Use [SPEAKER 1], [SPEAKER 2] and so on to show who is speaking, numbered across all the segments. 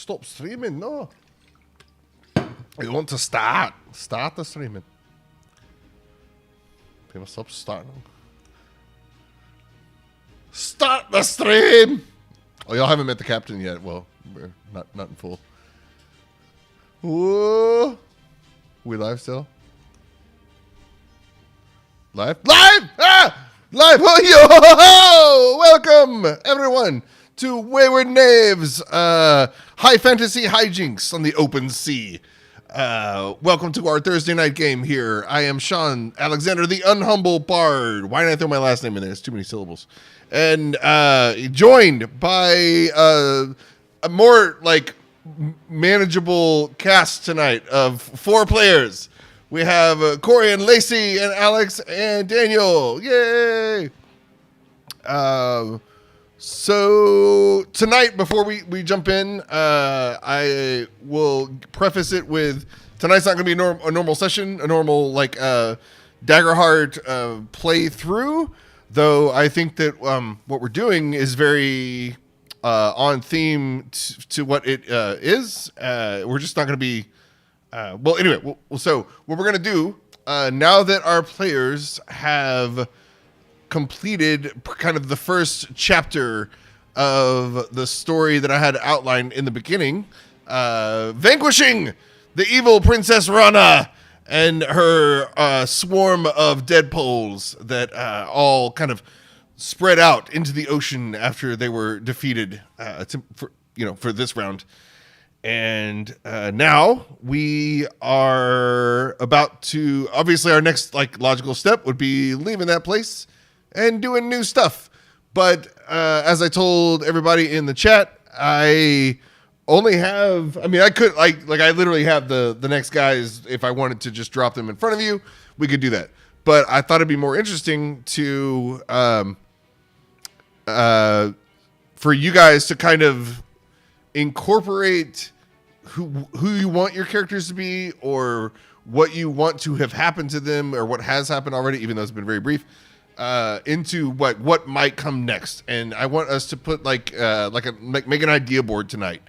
[SPEAKER 1] Stop streaming, no. You want to start. Start the streaming. People stop starting. Start the stream! Oh, y'all haven't met the captain yet. Well, we're not in full. Whoa. We live still? Live? Live! Ah! Live! Oh, yo! Welcome, everyone, to Wayward Knaves, high fantasy hijinks on the open sea. Welcome to our Thursday night game here. I am Sean Alexander, the Unhumble Bard. Why did I throw my last name in there? It's too many syllables. And joined by a more like manageable cast tonight of 4 players. We have Corey and Lacey and Alex and Daniel. Yay! So tonight, before we jump in, I will preface it with tonight's not going to be a normal session, a normal like Daggerheart playthrough. Though I think that what we're doing is very on theme to what it is. We're just not going to be. Well, anyway, so what we're going to do, now that our players have completed kind of the first chapter of the story that I had outlined in the beginning, vanquishing the evil Princess Rana and her swarm of deadpoles that all kind of spread out into the ocean after they were defeated for this round. And now we are about to, obviously our next like logical step would be leaving that place and doing new stuff. But as I told everybody in the chat, I only have, I could I literally have the next guys. If I wanted to just drop them in front of you, we could do that. But I thought it'd be more interesting to, for you guys to kind of incorporate who you want your characters to be, or what you want to have happened to them, or what has happened already, even though it's been very brief, into what might come next. And I want us to put make an idea board tonight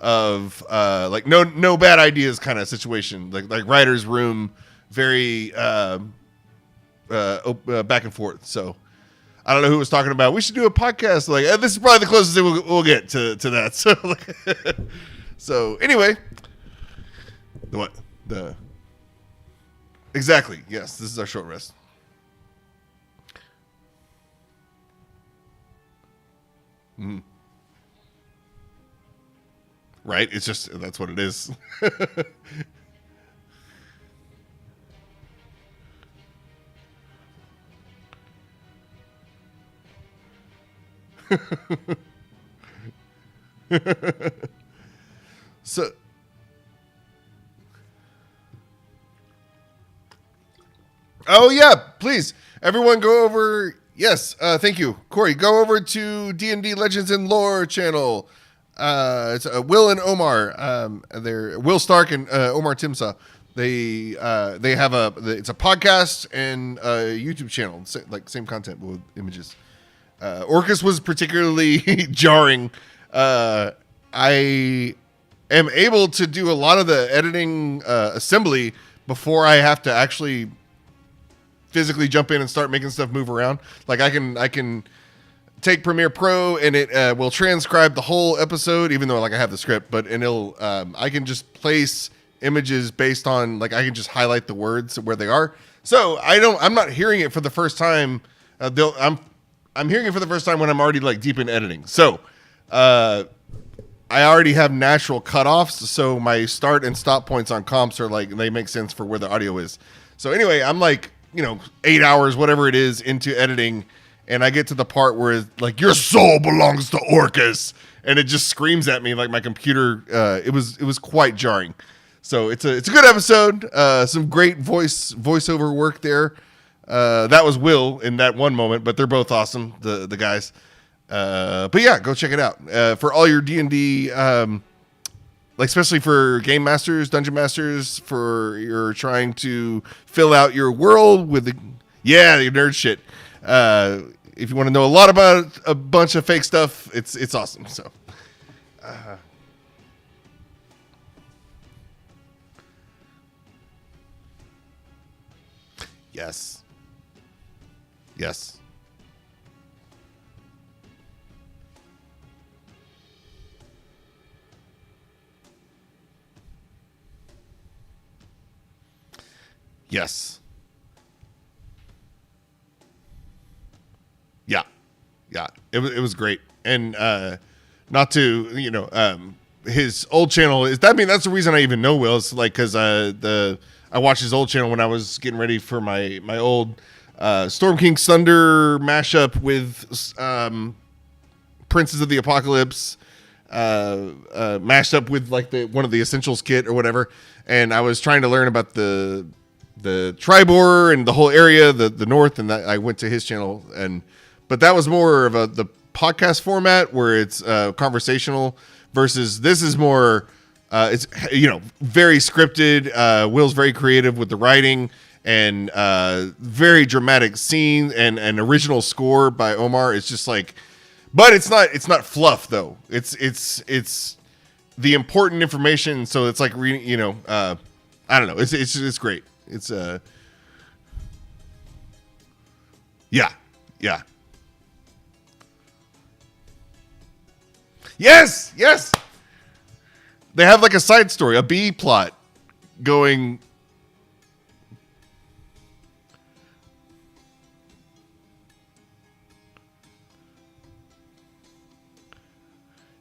[SPEAKER 1] of no bad ideas kind of situation, like writer's room, very back and forth. So I don't know who was talking about we should do a podcast. This is probably the closest thing we'll get to that. So so anyway, exactly, yes, this is our short rest. Right? It's just, that's what it is. So, oh yeah, please, everyone go over. Yes, thank you, Corey. Go over to D&D Legends and Lore channel. It's Will and Omar. They're Will Stark and Omar Timsaw. They have it's a podcast and a YouTube channel, same content with images. Orcus was particularly jarring. I am able to do a lot of the editing assembly before I have to actually physically jump in and start making stuff move around. Like I can take Premiere Pro and it will transcribe the whole episode, even though I have the script, and it'll I can just place images based on I can just highlight the words where they are. So I'm not hearing it for the first time. I'm hearing it for the first time when I'm already deep in editing. So I already have natural cutoffs, so my start and stop points on comps are they make sense for where the audio is. So anyway, I'm 8 hours, whatever it is, into editing, and I get to the part where your soul belongs to Orcus, and it just screams at me my computer. It was quite jarring. So it's a good episode. Some great voiceover work there. That was Will in that one moment, but they're both awesome, the guys. But yeah, go check it out. For all your D&D, especially for game masters, dungeon masters, for you're trying to fill out your world with your nerd shit. If you want to know a lot about a bunch of fake stuff, it's awesome. So, Yes. Yes. Yes. Yeah. Yeah. It was great. And not to, his old channel is that, I mean, that's the reason I even know Will. It's like cuz I watched his old channel when I was getting ready for my old Storm King Thunder mashup with Princes of the Apocalypse mashed up with like one of the Essentials kit or whatever, and I was trying to learn about the Tribor and the whole area, the north, and that I went to his channel, but that was more of the podcast format where it's conversational versus this is more it's very scripted. Will's very creative with the writing and very dramatic scene and original score by Omar. It's just like, but it's not fluff though. It's the important information. So it's like reading, I don't know. It's great. It's yeah. Yes. They have like a side story, a B plot going.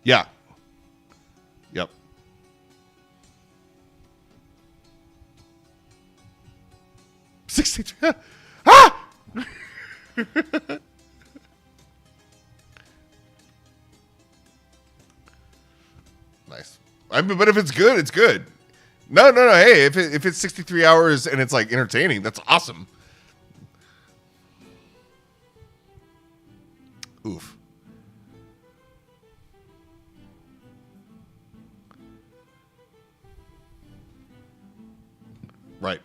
[SPEAKER 1] Yeah. Yep. $63. Ah! Nice. I mean, but if it's good, it's good. No. Hey, if it's 63 hours and it's like entertaining, that's awesome. Oof. Right.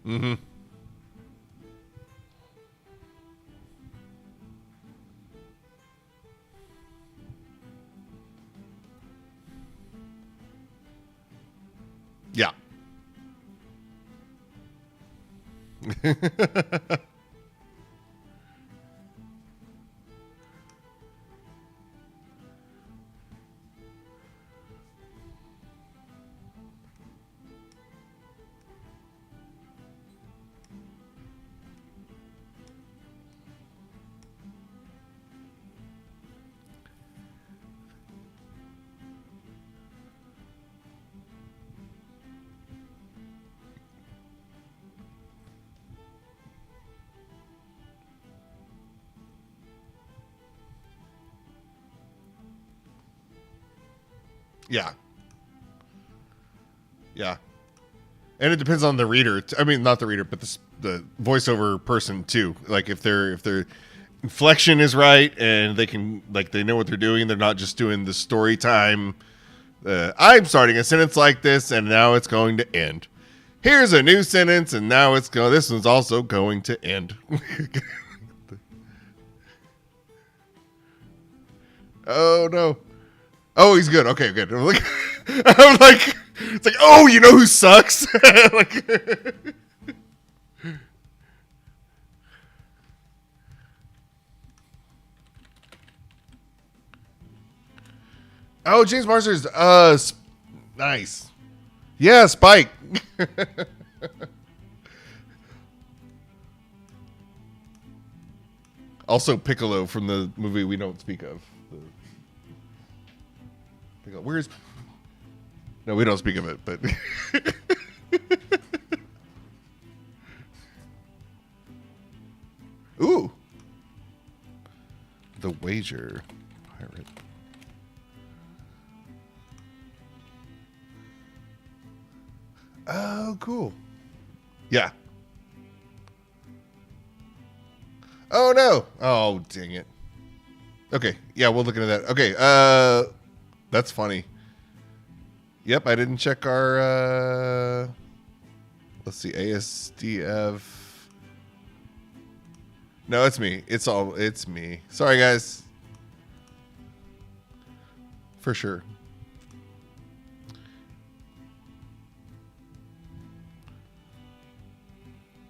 [SPEAKER 1] Mm-hmm. Yeah. Yeah. Yeah. And it depends on the reader. I mean, not the reader, but the voiceover person too. Like if their inflection is right and they know what they're doing, they're not just doing the story time. I'm starting a sentence like this, and now it's going to end. Here's a new sentence, and now this one's also going to end. Oh no. Oh, he's good. Okay, good. I'm like, it's like, oh, you know who sucks? Like, oh, James Marsters, nice. Yeah, Spike. Also, Piccolo from the movie we don't speak of. Where's? No, we don't speak of it, but. Ooh. The Wager Pirate. Oh, cool. Yeah. Oh no. Oh, dang it. Okay. Yeah, we'll look into that. Okay. That's funny. Yep, I didn't check our let's see, ASDF. No, it's me. It's me. Sorry guys. For sure.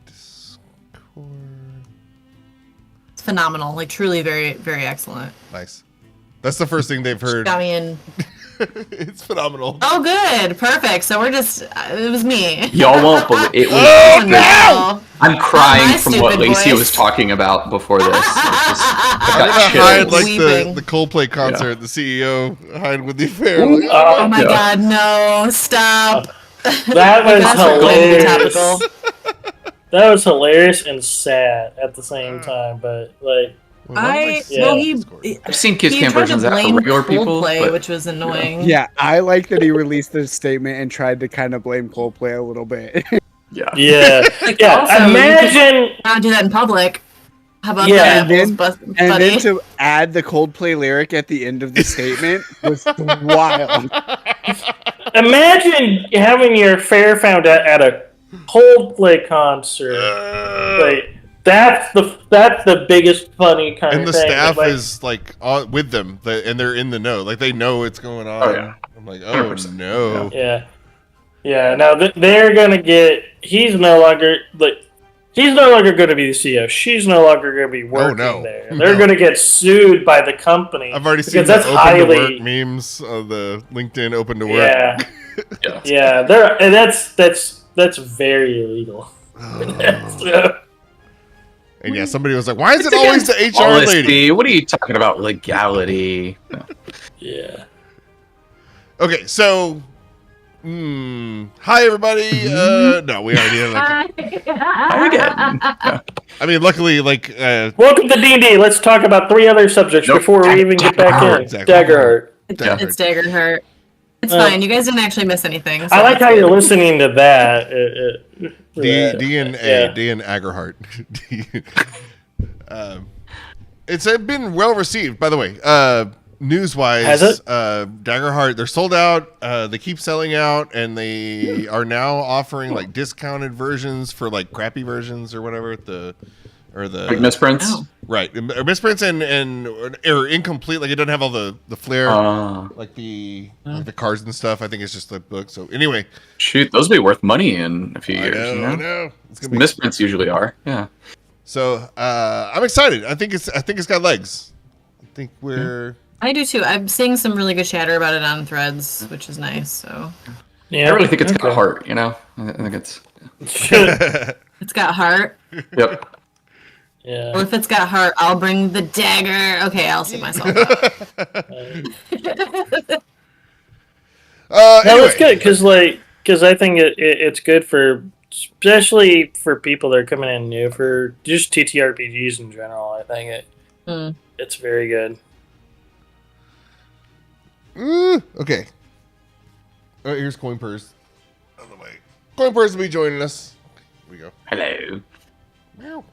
[SPEAKER 1] Discord.
[SPEAKER 2] It's phenomenal. Like, truly very, very excellent.
[SPEAKER 1] Nice. That's the first thing they've heard.
[SPEAKER 2] Got me in.
[SPEAKER 1] It's phenomenal.
[SPEAKER 2] Oh, good. Perfect. So we're just, it was me.
[SPEAKER 3] Y'all won't believe it.
[SPEAKER 1] Oh, no!
[SPEAKER 3] I'm crying from what
[SPEAKER 2] stupid
[SPEAKER 3] Lacey
[SPEAKER 2] voice.
[SPEAKER 3] was talking about before this.
[SPEAKER 1] I'm gonna
[SPEAKER 3] got
[SPEAKER 1] hide
[SPEAKER 3] chills.
[SPEAKER 1] like
[SPEAKER 2] Weeping.
[SPEAKER 1] the Coldplay concert. The CEO hide with the affair.
[SPEAKER 4] Ooh,
[SPEAKER 1] Like,
[SPEAKER 2] Oh my
[SPEAKER 3] Yeah.
[SPEAKER 2] God, no. Stop.
[SPEAKER 4] That was
[SPEAKER 2] That's completely
[SPEAKER 4] hilarious.
[SPEAKER 2] topical.
[SPEAKER 4] That was hilarious and sad at the same time, but like,
[SPEAKER 3] I've seen Kiss
[SPEAKER 2] he
[SPEAKER 3] Cam
[SPEAKER 2] tried to
[SPEAKER 3] versions of that for
[SPEAKER 2] blame
[SPEAKER 3] regular people,
[SPEAKER 2] Coldplay,
[SPEAKER 3] but
[SPEAKER 2] which was annoying.
[SPEAKER 5] Yeah, I like that he released this statement and tried to kind of blame Coldplay a little bit.
[SPEAKER 3] yeah.
[SPEAKER 4] yeah,
[SPEAKER 2] Like,
[SPEAKER 4] yeah.
[SPEAKER 2] also,
[SPEAKER 4] Imagine,
[SPEAKER 2] not do that in public. How about
[SPEAKER 4] Yeah,
[SPEAKER 2] that,
[SPEAKER 5] and
[SPEAKER 2] buddy?
[SPEAKER 5] then to add the Coldplay lyric at the end of the statement was wild.
[SPEAKER 4] imagine having your affair found out at a Coldplay concert. Like that's the biggest funny kind
[SPEAKER 1] and
[SPEAKER 4] of
[SPEAKER 1] the
[SPEAKER 4] thing.
[SPEAKER 1] staff
[SPEAKER 4] Like,
[SPEAKER 1] is like with them, and they're in the know. Like they know what's going on.
[SPEAKER 3] Oh, yeah.
[SPEAKER 1] I'm like, oh
[SPEAKER 3] 100%.
[SPEAKER 1] no.
[SPEAKER 4] yeah. Now they're gonna get. He's no longer going to be the CEO. She's no longer going to be working
[SPEAKER 1] no.
[SPEAKER 4] there. They're
[SPEAKER 1] No.
[SPEAKER 4] going to get sued by the company.
[SPEAKER 1] I've already seen
[SPEAKER 4] because
[SPEAKER 1] the
[SPEAKER 4] that's
[SPEAKER 1] open to
[SPEAKER 4] highly.
[SPEAKER 1] work memes of the LinkedIn open to work.
[SPEAKER 4] Yeah,
[SPEAKER 3] Yeah.
[SPEAKER 4] yeah. And that's very illegal. So,
[SPEAKER 1] And yeah, somebody was like, "Why is it always the HR
[SPEAKER 3] Honestly,
[SPEAKER 1] lady?"
[SPEAKER 3] what are you talking about? Legality? No.
[SPEAKER 4] yeah.
[SPEAKER 1] Okay, so, hi everybody. No, we already had like.
[SPEAKER 3] Hi again. Yeah.
[SPEAKER 1] I mean, luckily, like,
[SPEAKER 4] Welcome to D&D. Let's talk about 3 other subjects
[SPEAKER 3] Nope.
[SPEAKER 4] before we even get back in.
[SPEAKER 1] Exactly.
[SPEAKER 4] Daggerheart.
[SPEAKER 3] Yeah.
[SPEAKER 2] It's Daggerheart. It's
[SPEAKER 4] Uh,
[SPEAKER 2] fine. You guys didn't actually miss anything. So
[SPEAKER 4] I like
[SPEAKER 2] that's
[SPEAKER 4] how
[SPEAKER 2] good.
[SPEAKER 4] you're listening to that.
[SPEAKER 1] D and A,
[SPEAKER 4] Yeah.
[SPEAKER 1] D and Agerhart. It's been well received, by the way. News wise,
[SPEAKER 4] Has it?
[SPEAKER 1] Daggerheart, they're sold out. They keep selling out, and they are now offering like discounted versions for like crappy versions or whatever.
[SPEAKER 3] Like misprints?
[SPEAKER 2] Oh.
[SPEAKER 1] Right, misprints and or incomplete. Like it doesn't have all the flair, like the cards and stuff. I think it's just the book. So anyway,
[SPEAKER 3] Shoot, those will be worth money in a few years.
[SPEAKER 1] I
[SPEAKER 3] you know?
[SPEAKER 1] know. It's gonna be
[SPEAKER 3] Misprints usually are. Yeah.
[SPEAKER 1] so. I'm excited. I think it's got legs. I think we're.
[SPEAKER 2] I do too. I'm seeing some really good chatter about it on Threads, which is nice. So
[SPEAKER 4] Yeah.
[SPEAKER 3] I really think it's got heart, you know? I think it's.
[SPEAKER 2] it's got heart.
[SPEAKER 3] Yep.
[SPEAKER 4] Yeah.
[SPEAKER 2] Well, if it's got heart, I'll bring the dagger. Okay, I'll see myself out.
[SPEAKER 4] No,
[SPEAKER 1] Anyway.
[SPEAKER 4] it's good because I think it's good for especially for people that are coming in new for just TTRPGs in general. I think it's very good.
[SPEAKER 1] Okay. Here's Coin Purse. On the way. Coin Purse will be joining us. Here we go.
[SPEAKER 3] Hello.
[SPEAKER 1] Meow.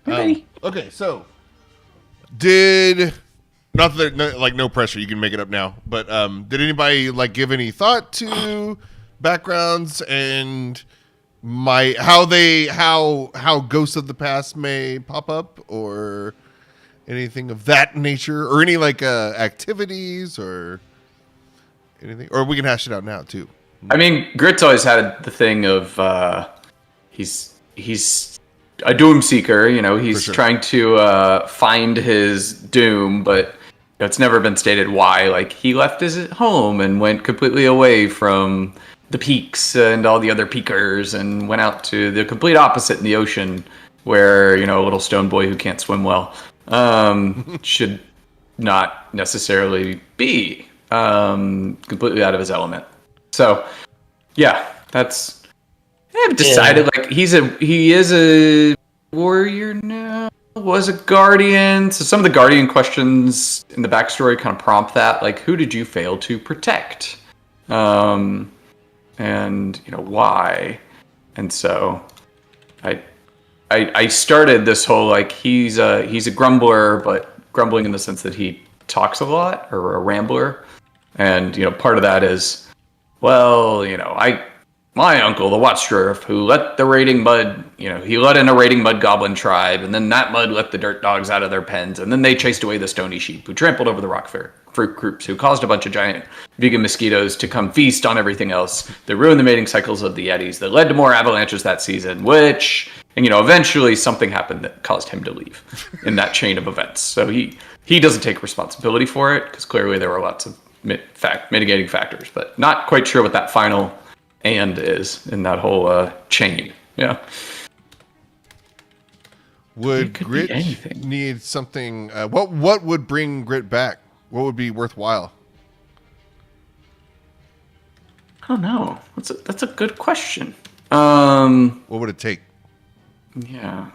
[SPEAKER 3] Hey.
[SPEAKER 1] Okay, so did not that no pressure, you can make it up now. But did anybody like give any thought to backgrounds and how ghosts of the past may pop up or anything of that nature or any like activities or anything, or we can hash it out now too.
[SPEAKER 3] I mean, Grit's always had the thing of he's a doom seeker, you know, he's
[SPEAKER 1] sure.
[SPEAKER 3] trying to find his doom, but it's never been stated why. Like, he left his home and went completely away from the peaks and all the other peakers and went out to the complete opposite in the ocean where, you know, a little stone boy who can't swim well should not necessarily be completely out of his element. So, yeah, that's... I've decided, like, he is a warrior now, was a guardian. So some of the guardian questions in the backstory kind of prompt that, like, who did you fail to protect? And, you know, why? And so I started this whole, like, he's a grumbler, but grumbling in the sense that he talks a lot, or a rambler. And, you know, part of that is, well, you know, my uncle, the Watchdwarf, who let the raiding mud, you know, he let in a raiding mud goblin tribe, and then that mud let the dirt dogs out of their pens, and then they chased away the stony sheep, who trampled over the rock fruit groups who caused a bunch of giant vegan mosquitoes to come feast on everything else. That ruined the mating cycles of the Yetis. That led to more avalanches that season, and eventually something happened that caused him to leave in that chain of events. So he doesn't take responsibility for it, because clearly there were lots of mitigating factors, but not quite sure what that final and is in that whole chain. Yeah.
[SPEAKER 1] Would Grit need something? What would bring Grit back? What would be worthwhile?
[SPEAKER 3] I don't know. That's a good question.
[SPEAKER 1] What would it take?
[SPEAKER 3] Yeah.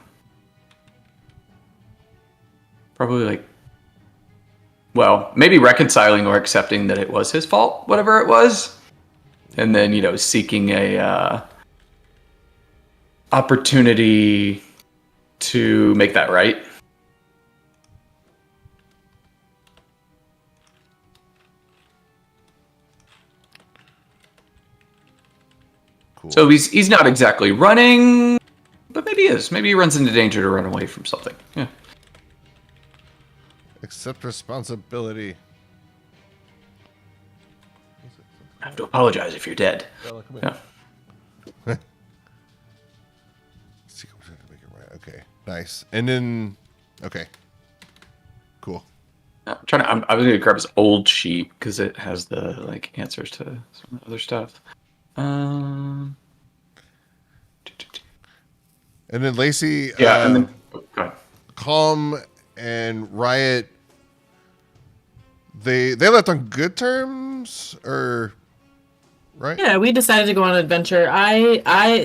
[SPEAKER 3] Probably maybe reconciling or accepting that it was his fault, whatever it was. And then, seeking a opportunity to make that right.
[SPEAKER 1] Cool.
[SPEAKER 3] So he's not exactly running, but maybe he is. Maybe he runs into danger to run away from something. Yeah.
[SPEAKER 1] Accept responsibility.
[SPEAKER 3] I have to apologize if you're dead.
[SPEAKER 1] Bella, come
[SPEAKER 3] Yeah.
[SPEAKER 1] Let's see if we can make it right. Okay, nice. And then, okay, cool.
[SPEAKER 3] I was gonna grab his old sheet because it has the answers to some other stuff.
[SPEAKER 1] And then Lacey,
[SPEAKER 3] Yeah, and then go ahead.
[SPEAKER 1] Calm and Riot, they left on good terms, or right?
[SPEAKER 2] Yeah, we decided to go on an adventure.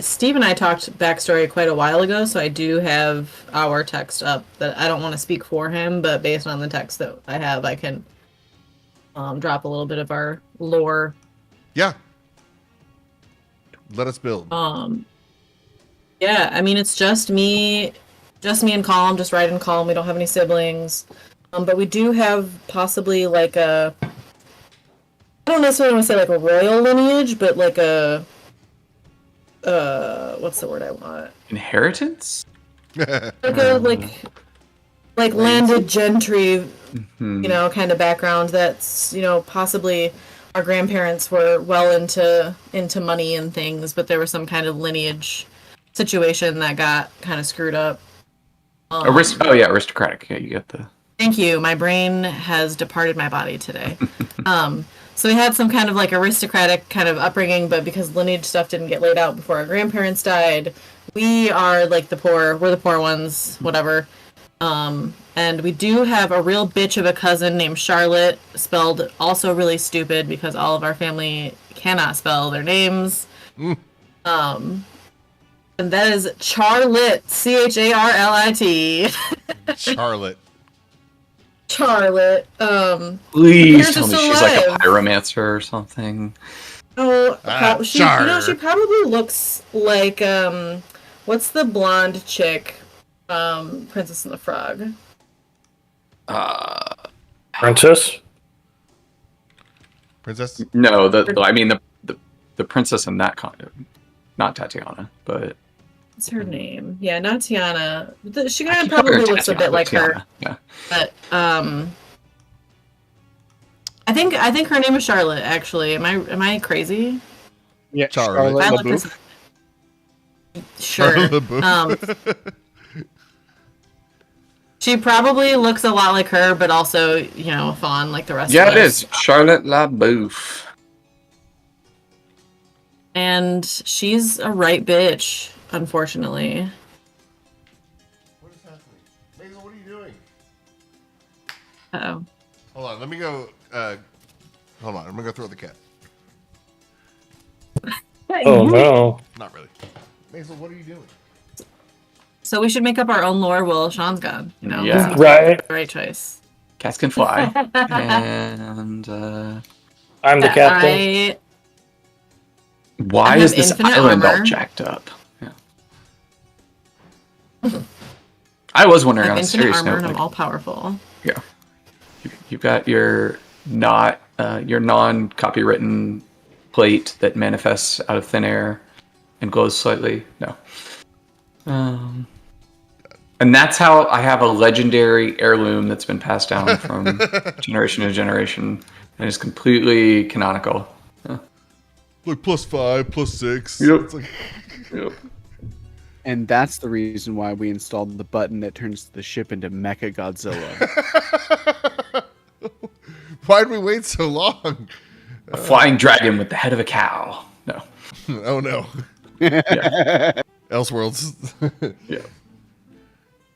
[SPEAKER 2] Steve and I talked backstory quite a while ago, so I do have our text up. That I don't want to speak for him, but based on the text that I have, I can drop a little bit of our lore.
[SPEAKER 1] Yeah. Let us build.
[SPEAKER 2] Yeah, I mean it's just me and Calm, just Riot and Calm. We don't have any siblings, but we do have possibly I don't necessarily want to say a royal lineage, but what's the word I want?
[SPEAKER 3] Inheritance?
[SPEAKER 2] Landed gentry, kind of background. That's possibly our grandparents were well into money and things, but there was some kind of lineage situation that got kind of screwed up.
[SPEAKER 3] Aristocratic. Yeah, you get the.
[SPEAKER 2] Thank you. My brain has departed my body today. So we had some kind of aristocratic kind of upbringing, but because lineage stuff didn't get laid out before our grandparents died, we are we're the poor ones, whatever. And we do have a real bitch of a cousin named Charlotte, spelled also really stupid because all of our family cannot spell their names. And that is Charlotte, Charlit.
[SPEAKER 1] Charlotte.
[SPEAKER 2] Charlotte.
[SPEAKER 3] Please tell me she's like a pyromancer or something.
[SPEAKER 2] Oh, she probably looks like what's the blonde chick? Princess and the Frog.
[SPEAKER 4] Princess?
[SPEAKER 1] Princess?
[SPEAKER 3] No, the princess in that kind of, not Tatiana, but
[SPEAKER 2] what's her name? Yeah, not Tiana. She kind of probably looks a bit like
[SPEAKER 3] Tiana.
[SPEAKER 2] her.
[SPEAKER 3] Yeah.
[SPEAKER 2] But I think her name is Charlotte. Actually, am I crazy?
[SPEAKER 5] Yeah,
[SPEAKER 1] Charlotte.
[SPEAKER 5] Charlotte LaBeouf.
[SPEAKER 2] Sure. She probably looks a lot like her, but also, fawn like the rest of us.
[SPEAKER 3] Yeah, it is. Charlotte LaBeouf.
[SPEAKER 2] And she's a right bitch, unfortunately.
[SPEAKER 1] What is happening? Basil, what are you doing?
[SPEAKER 2] Uh-oh.
[SPEAKER 1] Hold on, let me go. Hold on, I'm gonna go throw the cat.
[SPEAKER 4] Oh no.
[SPEAKER 1] Not really. Basil, what are you doing?
[SPEAKER 2] So we should make up our own lore while Sean's gone,
[SPEAKER 3] Yeah.
[SPEAKER 4] Right.
[SPEAKER 2] Right choice.
[SPEAKER 3] Cats can fly. And
[SPEAKER 4] I'm the captain.
[SPEAKER 3] why
[SPEAKER 2] I
[SPEAKER 3] is
[SPEAKER 2] have
[SPEAKER 3] this
[SPEAKER 2] infinite
[SPEAKER 3] island all
[SPEAKER 2] armor.
[SPEAKER 3] jacked up? Yeah. I was
[SPEAKER 2] I
[SPEAKER 3] wondering
[SPEAKER 2] have
[SPEAKER 3] on a
[SPEAKER 2] infinite
[SPEAKER 3] serious
[SPEAKER 2] armor
[SPEAKER 3] note.
[SPEAKER 2] and I'm all powerful.
[SPEAKER 3] Yeah. You've got your non-copywritten plate that manifests out of thin air and glows slightly. No. And that's how I have a legendary heirloom that's been passed down from generation to generation, and is completely canonical. Yeah.
[SPEAKER 1] Like +5, +6.
[SPEAKER 3] Yep.
[SPEAKER 1] It's like,
[SPEAKER 3] Yep.
[SPEAKER 5] And that's the reason why we installed the button that turns the ship into Mecha Godzilla.
[SPEAKER 1] why'd we wait so long?
[SPEAKER 3] A flying dragon with the head of a cow. No.
[SPEAKER 1] Oh no.
[SPEAKER 3] Yeah.
[SPEAKER 1] Elseworlds.
[SPEAKER 3] Yeah.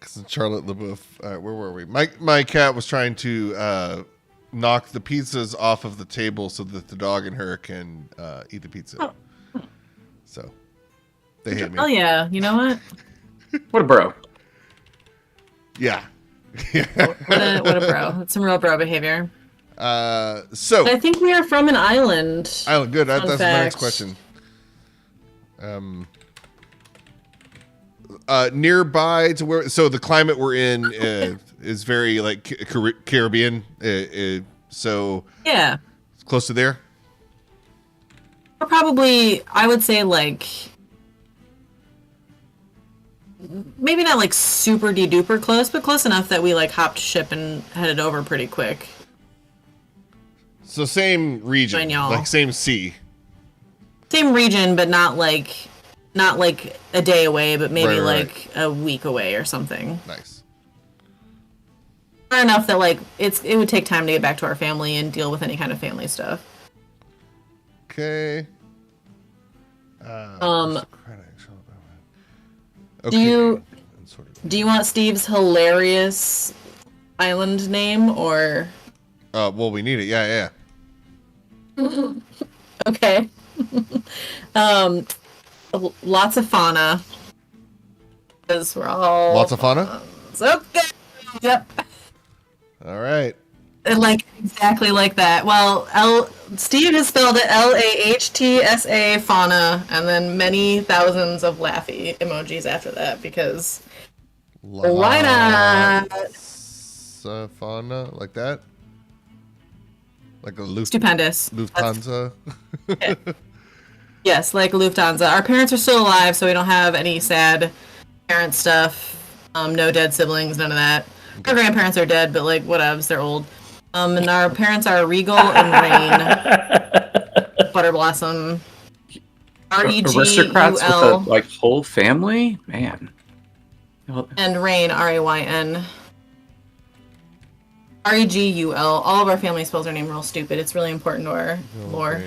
[SPEAKER 1] Because Charlotte LaBeouf. All right, where were we? My cat was trying to knock the pizzas off of the table so that the dog and her can eat the pizza. So they hate me.
[SPEAKER 2] Oh yeah, you know what?
[SPEAKER 3] What a bro.
[SPEAKER 1] Yeah.
[SPEAKER 2] What a bro. That's some real bro behavior.
[SPEAKER 1] So
[SPEAKER 2] I think we are from an island.
[SPEAKER 1] Island, good.
[SPEAKER 2] Fun
[SPEAKER 1] That's my next
[SPEAKER 2] fact.
[SPEAKER 1] question. Nearby to where, so the climate we're in is very like Caribbean. So
[SPEAKER 2] Yeah.
[SPEAKER 1] close to there.
[SPEAKER 2] We're probably, I would say, like, maybe not like super de-duper close, but close enough that we like hopped ship and headed over pretty quick.
[SPEAKER 1] So same region,
[SPEAKER 2] Join y'all.
[SPEAKER 1] like same sea.
[SPEAKER 2] Same region, but not like a day away, but maybe
[SPEAKER 1] Right.
[SPEAKER 2] like a week away or something.
[SPEAKER 1] Nice.
[SPEAKER 2] Far enough that like it would take time to get back to our family and deal with any kind of family stuff.
[SPEAKER 1] Okay.
[SPEAKER 2] Do you want Steve's hilarious island name or?
[SPEAKER 1] Well, we need it. Yeah.
[SPEAKER 2] Okay. Lots of fauna. Because we're all
[SPEAKER 1] Lots of fauna.
[SPEAKER 2] Okay. Yep.
[SPEAKER 1] All right.
[SPEAKER 2] And like exactly like that. Well, Steve has spelled it LAHTSA fauna, and then many thousands of laughy emojis after that because why not?
[SPEAKER 1] Fauna like that. Like a
[SPEAKER 2] Stupendous.
[SPEAKER 1] Lufthansa.
[SPEAKER 2] Yes, like Lufthansa. Our parents are still alive, so we don't have any sad parent stuff. No dead siblings, none of that. Our grandparents are dead, but like whatevs, they're old. And our parents are Regal and Rain, Butter Blossom,
[SPEAKER 3] Aristocrats with a
[SPEAKER 2] REGUL,
[SPEAKER 3] like whole family, man.
[SPEAKER 2] and Rain, RAYN. REGUL. All of our family spells our name real stupid. It's really important to our lore.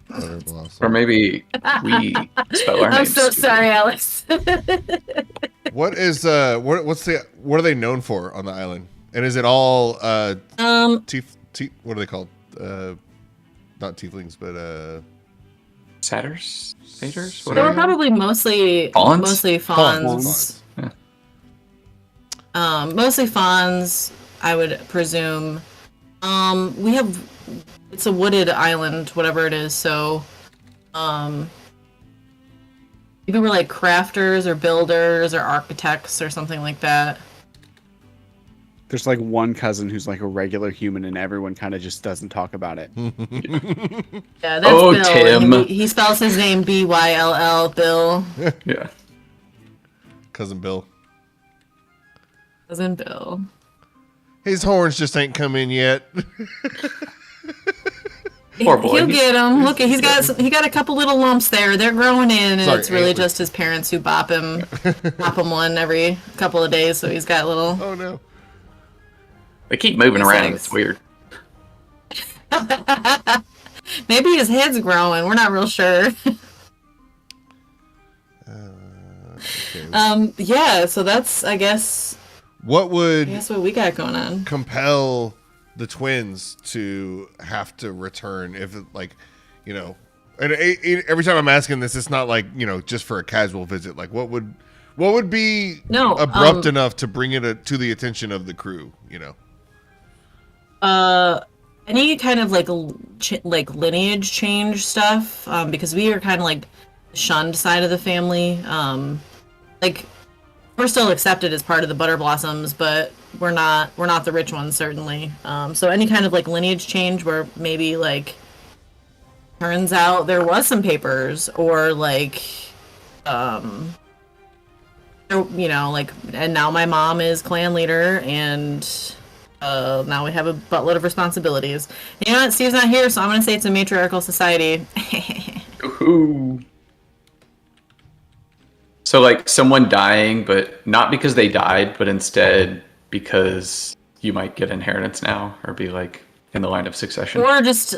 [SPEAKER 1] Butter Blossom.
[SPEAKER 3] Or maybe we spell our
[SPEAKER 2] I'm
[SPEAKER 3] names.
[SPEAKER 2] so sorry, Alex.
[SPEAKER 1] What is what are they known for on the island? And is it all what are they called? Not tieflings, but
[SPEAKER 3] Satyrs? Satyrs?
[SPEAKER 2] They were probably mostly
[SPEAKER 3] Fawns?
[SPEAKER 2] Mostly fawns.
[SPEAKER 1] Fawns.
[SPEAKER 2] Mostly fawns, I would presume. It's a wooded island, whatever it is, so maybe we're like crafters or builders or architects or something like that.
[SPEAKER 5] There's like one cousin who's like a regular human, and everyone kind of just doesn't talk about it.
[SPEAKER 2] Yeah, that's
[SPEAKER 3] Oh,
[SPEAKER 2] Bill.
[SPEAKER 3] Tim.
[SPEAKER 2] And he spells his name BYLL, Bill.
[SPEAKER 3] Yeah.
[SPEAKER 1] Cousin Bill?
[SPEAKER 2] Cousin Bill.
[SPEAKER 1] His horns just ain't come in yet.
[SPEAKER 3] Poor boy.
[SPEAKER 2] He'll get him. Look, he got a couple little lumps there. They're growing in, and
[SPEAKER 1] Sorry,
[SPEAKER 2] it's really
[SPEAKER 1] antlers.
[SPEAKER 2] just his parents who bop him one every couple of days. So he's got little.
[SPEAKER 1] Oh no.
[SPEAKER 3] They keep moving
[SPEAKER 2] He's
[SPEAKER 3] around.
[SPEAKER 2] like-
[SPEAKER 3] It's weird.
[SPEAKER 2] Maybe his head's growing. We're not real sure.
[SPEAKER 1] Okay.
[SPEAKER 2] Yeah. So that's I guess
[SPEAKER 1] What would
[SPEAKER 2] what we got going on.
[SPEAKER 1] compel the twins to have to return if like, you know, and every time I'm asking this, it's not like, you know, just for a casual visit. Like what would be abrupt enough to bring it to the attention of the crew, you know?
[SPEAKER 2] Any kind of like lineage change stuff, because we are kind of like the shunned side of the family. Like we're still accepted as part of the Butter Blossoms, but we're not the rich ones certainly. So any kind of like lineage change where maybe like turns out there was some papers or like you know, like, and now my mom is clan leader, and now we have a buttload of responsibilities. And you know what? Steve's not here, so I'm going to say it's a matriarchal society.
[SPEAKER 3] Ooh. So like someone dying, but not because they died, but instead because you might get inheritance now or be like in the line of succession.
[SPEAKER 2] Or just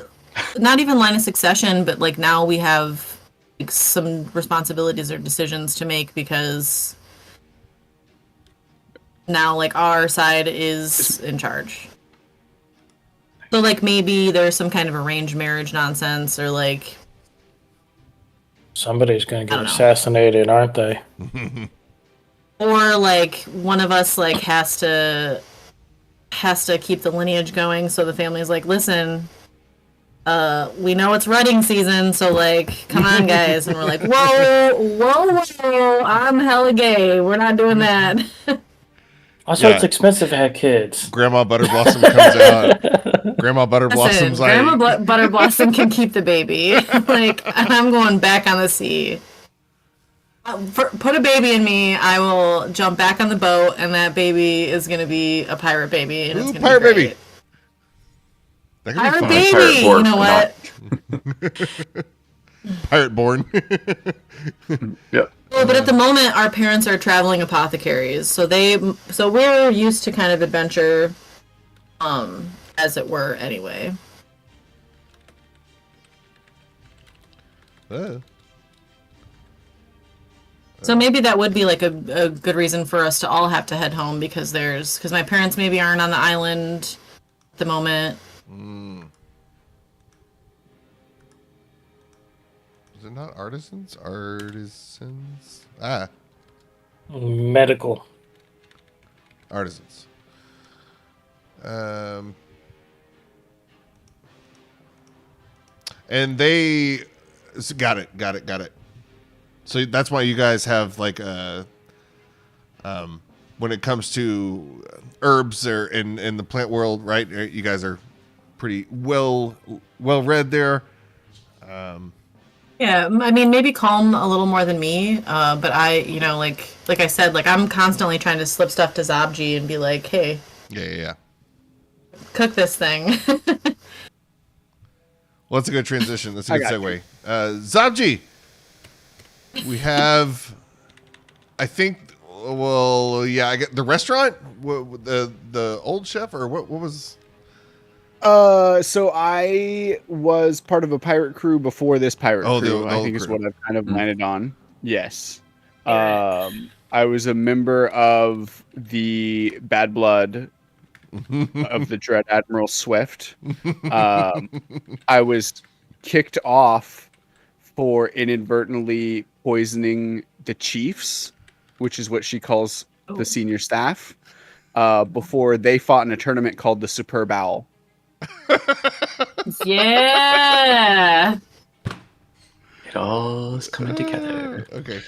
[SPEAKER 2] not even line of succession, but like now we have like some responsibilities or decisions to make because now like our side is in charge. So like maybe there's some kind of arranged marriage nonsense, or like
[SPEAKER 4] Somebody's going to
[SPEAKER 2] I
[SPEAKER 4] get
[SPEAKER 2] don't know.
[SPEAKER 4] assassinated, aren't they?
[SPEAKER 2] or like one of us like has to keep the lineage going, so the family's like, listen, we know it's rutting season, so like come on guys, and we're like, whoa, I'm hella gay, we're not doing that.
[SPEAKER 4] Also,
[SPEAKER 1] Yeah.
[SPEAKER 4] it's expensive to have kids.
[SPEAKER 1] Grandma Butterblossom comes out. Grandma Butterblossom's
[SPEAKER 2] Grandma
[SPEAKER 1] like,
[SPEAKER 2] Butterblossom can keep the baby. Like, I'm going back on the sea. Put a baby in me, I will jump back on the boat, and that baby is going to be a pirate baby. And
[SPEAKER 1] ooh,
[SPEAKER 2] it's gonna
[SPEAKER 1] pirate
[SPEAKER 2] be
[SPEAKER 1] baby.
[SPEAKER 2] great.
[SPEAKER 1] That could
[SPEAKER 2] Pirate
[SPEAKER 1] be fun.
[SPEAKER 2] baby!
[SPEAKER 3] Pirate
[SPEAKER 2] You know
[SPEAKER 3] born,
[SPEAKER 2] what?
[SPEAKER 1] Pirate born.
[SPEAKER 3] Yep.
[SPEAKER 2] Well, but at the moment, our parents are traveling apothecaries, so we're used to kind of adventure, as it were, anyway. So maybe that would be like a good reason for us to all have to head home, because my parents maybe aren't on the island at the moment.
[SPEAKER 1] Is it not artisans? Artisans?
[SPEAKER 4] Medical.
[SPEAKER 1] Artisans. And they got it. So that's why you guys have like when it comes to herbs or in the plant world, right? You guys are pretty well read there.
[SPEAKER 2] Yeah, I mean, maybe Calm a little more than me, but I, you know, like I said, like I'm constantly trying to slip stuff to Zabji and be like, hey,
[SPEAKER 1] Yeah.
[SPEAKER 2] cook this thing.
[SPEAKER 1] Well, that's a good transition. That's a good segue. Zabji, we have, I think, well, yeah, I get the restaurant, the old chef, or what was?
[SPEAKER 5] So I was part of a pirate crew before this pirate crew. I think is what I've kind of landed on. Yes. I was a member of the Bad Blood of the Dread Admiral Swift. I was kicked off for inadvertently poisoning the chiefs, which is what she calls the senior staff, before they fought in a tournament called the Superb Owl.
[SPEAKER 2] Yeah.
[SPEAKER 3] It all is coming together.
[SPEAKER 1] Okay.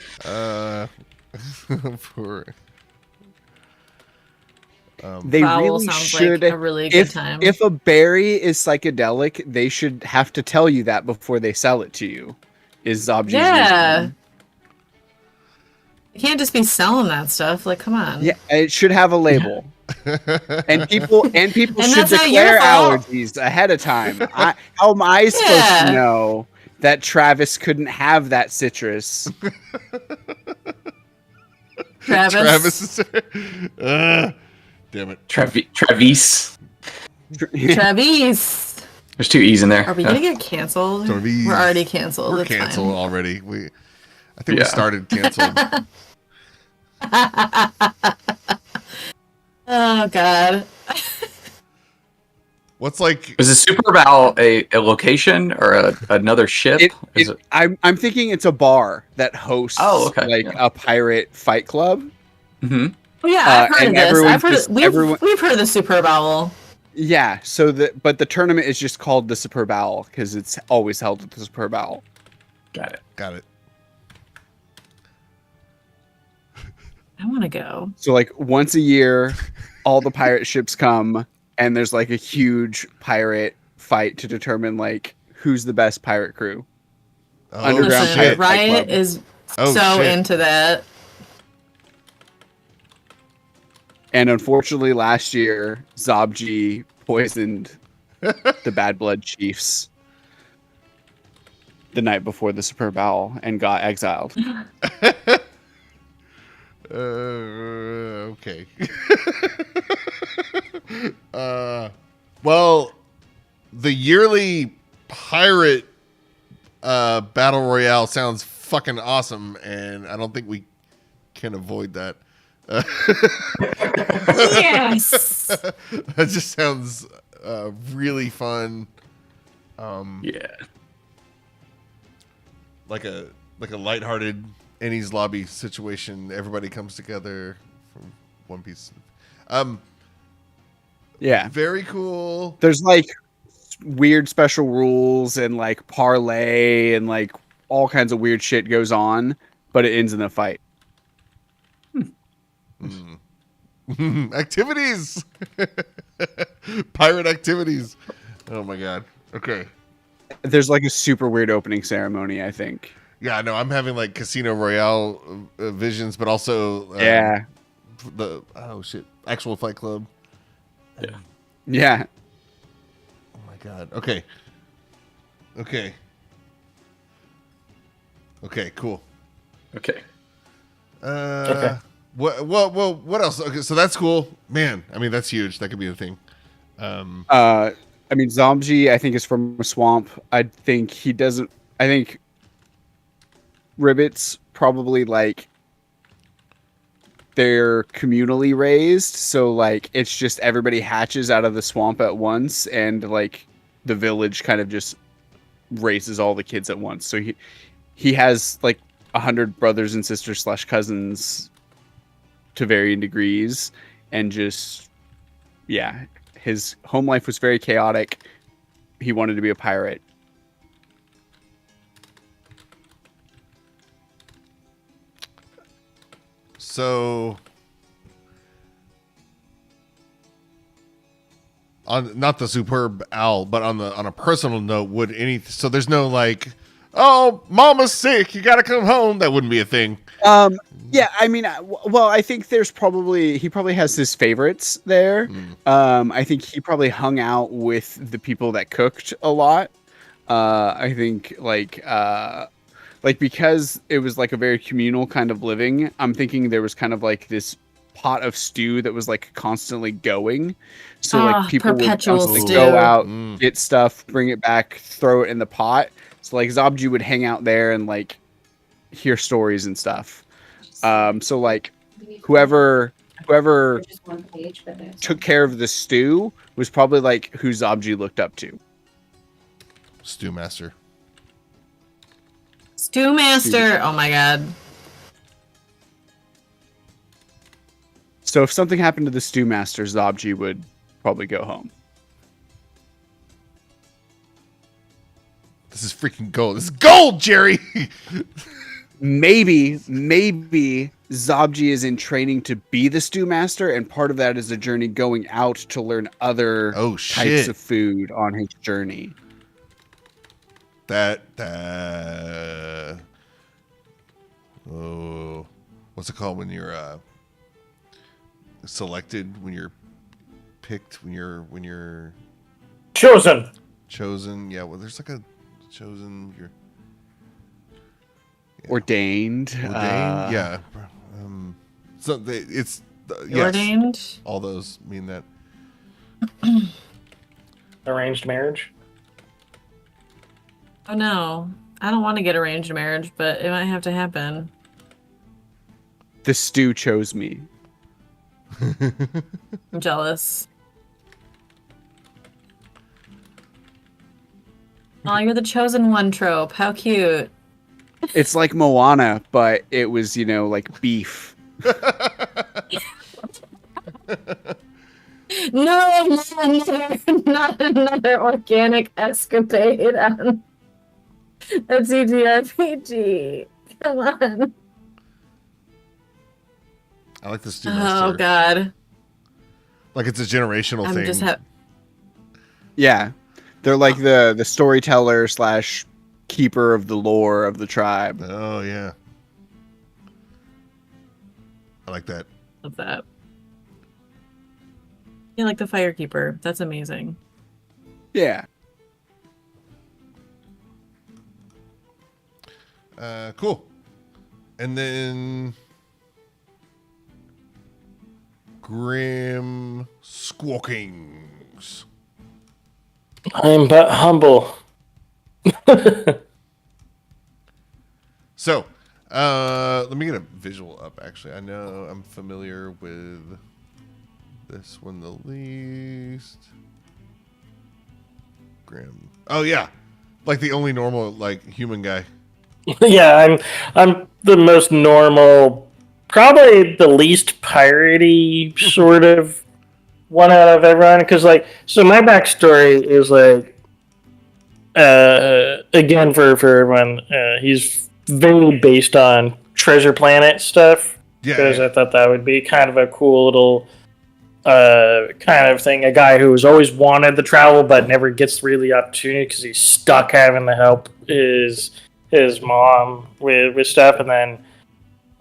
[SPEAKER 5] They
[SPEAKER 2] Foul
[SPEAKER 5] really
[SPEAKER 2] sounds
[SPEAKER 5] should.
[SPEAKER 2] like a really good time.
[SPEAKER 5] If a berry is psychedelic, they should have to tell you that before they sell it to you. Is Zabji's wisdom.
[SPEAKER 2] You can't just be selling that stuff. Like, come on.
[SPEAKER 5] Yeah, it should have a label. and people
[SPEAKER 2] And
[SPEAKER 5] should
[SPEAKER 2] that's not
[SPEAKER 5] declare
[SPEAKER 2] your fault.
[SPEAKER 5] allergies ahead of time. How am I supposed to know that Travis couldn't have that citrus?
[SPEAKER 2] Travis.
[SPEAKER 1] Damn it.
[SPEAKER 3] Travis.
[SPEAKER 2] Travis.
[SPEAKER 3] There's 2 E's in there.
[SPEAKER 2] Are we gonna get canceled?
[SPEAKER 1] Travis.
[SPEAKER 2] We're already canceled.
[SPEAKER 1] We're
[SPEAKER 2] It's
[SPEAKER 1] canceled
[SPEAKER 2] fine.
[SPEAKER 1] already. I think we started canceled.
[SPEAKER 2] Oh God.
[SPEAKER 1] What's like?
[SPEAKER 3] Is the Super Bowl a location or another ship?
[SPEAKER 5] I'm thinking it's a bar that hosts a pirate fight club.
[SPEAKER 3] Mm-hmm.
[SPEAKER 2] Well, yeah, I've heard of this. We've heard of the Superb Owl.
[SPEAKER 5] Yeah, but the tournament is just called the Superb Owl because it's always held at the Superb Owl.
[SPEAKER 3] Got it.
[SPEAKER 2] I want to go.
[SPEAKER 5] So like once a year, all the pirate ships come, and there's like a huge pirate fight to determine like who's the best pirate crew.
[SPEAKER 2] Listen, Riot is into that.
[SPEAKER 5] And unfortunately, last year, Zobji poisoned the Bad Blood Chiefs the night before the Superb Owl and got exiled.
[SPEAKER 1] Okay. Well, the yearly pirate battle royale sounds fucking awesome, and I don't think we can avoid that.
[SPEAKER 2] Yes.
[SPEAKER 1] That just sounds really fun.
[SPEAKER 3] Yeah.
[SPEAKER 1] Like a lighthearted Annie's Lobby situation. Everybody comes together from One Piece.
[SPEAKER 5] Yeah.
[SPEAKER 1] Very cool.
[SPEAKER 5] There's like weird special rules and like parlay and like all kinds of weird shit goes on, but it ends in a fight.
[SPEAKER 1] Activities. Pirate activities. Oh my god. Okay.
[SPEAKER 5] There's like a super weird opening ceremony, I think.
[SPEAKER 1] Yeah, I know. I'm having like Casino Royale visions, but also the actual Fight Club.
[SPEAKER 3] Yeah.
[SPEAKER 5] Yeah.
[SPEAKER 1] Oh my god. Okay. Cool.
[SPEAKER 3] Okay.
[SPEAKER 4] Okay.
[SPEAKER 1] What else? Okay, so that's cool, man. I mean, that's huge. That could be a thing.
[SPEAKER 5] I mean, Zomji, I think, is from a swamp. I think Ribbits probably like they're communally raised, so like it's just everybody hatches out of the swamp at once, and like the village kind of just raises all the kids at once. So he has like 100 brothers and sisters / cousins to varying degrees, and just his home life was very chaotic. He wanted to be a pirate.
[SPEAKER 1] So, on not the Superb Owl, but on a personal note, so there's no like, oh, mama's sick, you gotta come home. That wouldn't be a thing.
[SPEAKER 5] Yeah, I mean, well, I think he probably has his favorites there. I think he probably hung out with the people that cooked a lot. I think like because it was like a very communal kind of living, I'm thinking there was kind of like this pot of stew that was like constantly going. So like people would constantly go out, get stuff, bring it back, throw it in the pot. So like Zobji would hang out there and like hear stories and stuff. So like whoever took care of the stew was probably like who Zobji looked up to.
[SPEAKER 1] Stew Master.
[SPEAKER 2] Oh my god.
[SPEAKER 5] So if something happened to the Stew Master, Zobji would probably go home.
[SPEAKER 1] This is freaking gold. This is gold, Jerry.
[SPEAKER 5] Maybe Zobji is in training to be the Stew Master, and part of that is a journey going out to learn other types of food on his journey.
[SPEAKER 1] What's it called when you're selected, when you're picked, when you're
[SPEAKER 4] chosen?
[SPEAKER 1] Yeah, well, there's like a chosen.
[SPEAKER 5] Ordained.
[SPEAKER 1] Yeah. So it's yes,
[SPEAKER 2] ordained.
[SPEAKER 1] All those mean that.
[SPEAKER 4] Arranged marriage.
[SPEAKER 2] Oh no, I don't want to get arranged marriage, but it might have to happen.
[SPEAKER 5] The stew chose me.
[SPEAKER 2] I'm jealous. Oh, you're the chosen one trope. How cute.
[SPEAKER 5] It's like Moana, but it was, like beef.
[SPEAKER 2] No, not another organic escapade on a TTRPG. Come on.
[SPEAKER 1] I like the Stew Master.
[SPEAKER 2] Oh god.
[SPEAKER 1] Like it's a generational thing.
[SPEAKER 5] Yeah. They're like the storyteller / keeper of the lore of the tribe.
[SPEAKER 1] Oh yeah. I like that.
[SPEAKER 2] Love that. Yeah, like the Firekeeper. That's amazing.
[SPEAKER 5] Yeah.
[SPEAKER 1] Cool. And then Grim Squawkings.
[SPEAKER 4] I'm but humble.
[SPEAKER 1] So, let me get a visual up, actually. I know I'm familiar with this one the least. Grim. Oh, yeah. Like the only normal, like, human guy.
[SPEAKER 4] Yeah, I'm the most normal, probably the least piratey sort of one out of everyone. Because like, so my backstory is like, again for everyone, he's very based on Treasure Planet stuff.
[SPEAKER 1] Yeah.
[SPEAKER 4] Because I thought that would be kind of a cool little kind of thing. A guy who's always wanted to travel but never gets really the opportunity because he's stuck having to help his mom with stuff, and then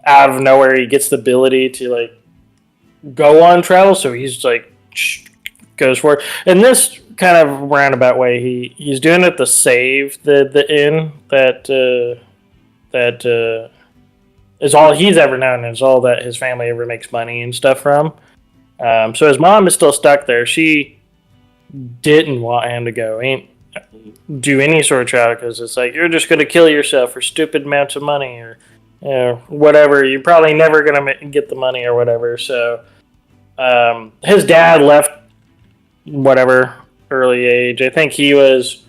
[SPEAKER 4] out of nowhere he gets the ability to like go on travel, so he's like goes for it. In this kind of roundabout way, he's doing it to save the inn that is all he's ever known, and is all that his family ever makes money and stuff from. So his mom is still stuck there. She didn't want him to go. Do any sort of travel because it's like you're just going to kill yourself for stupid amounts of money or whatever. You're probably never going to get the money or whatever. So his dad left whatever early age. I think he was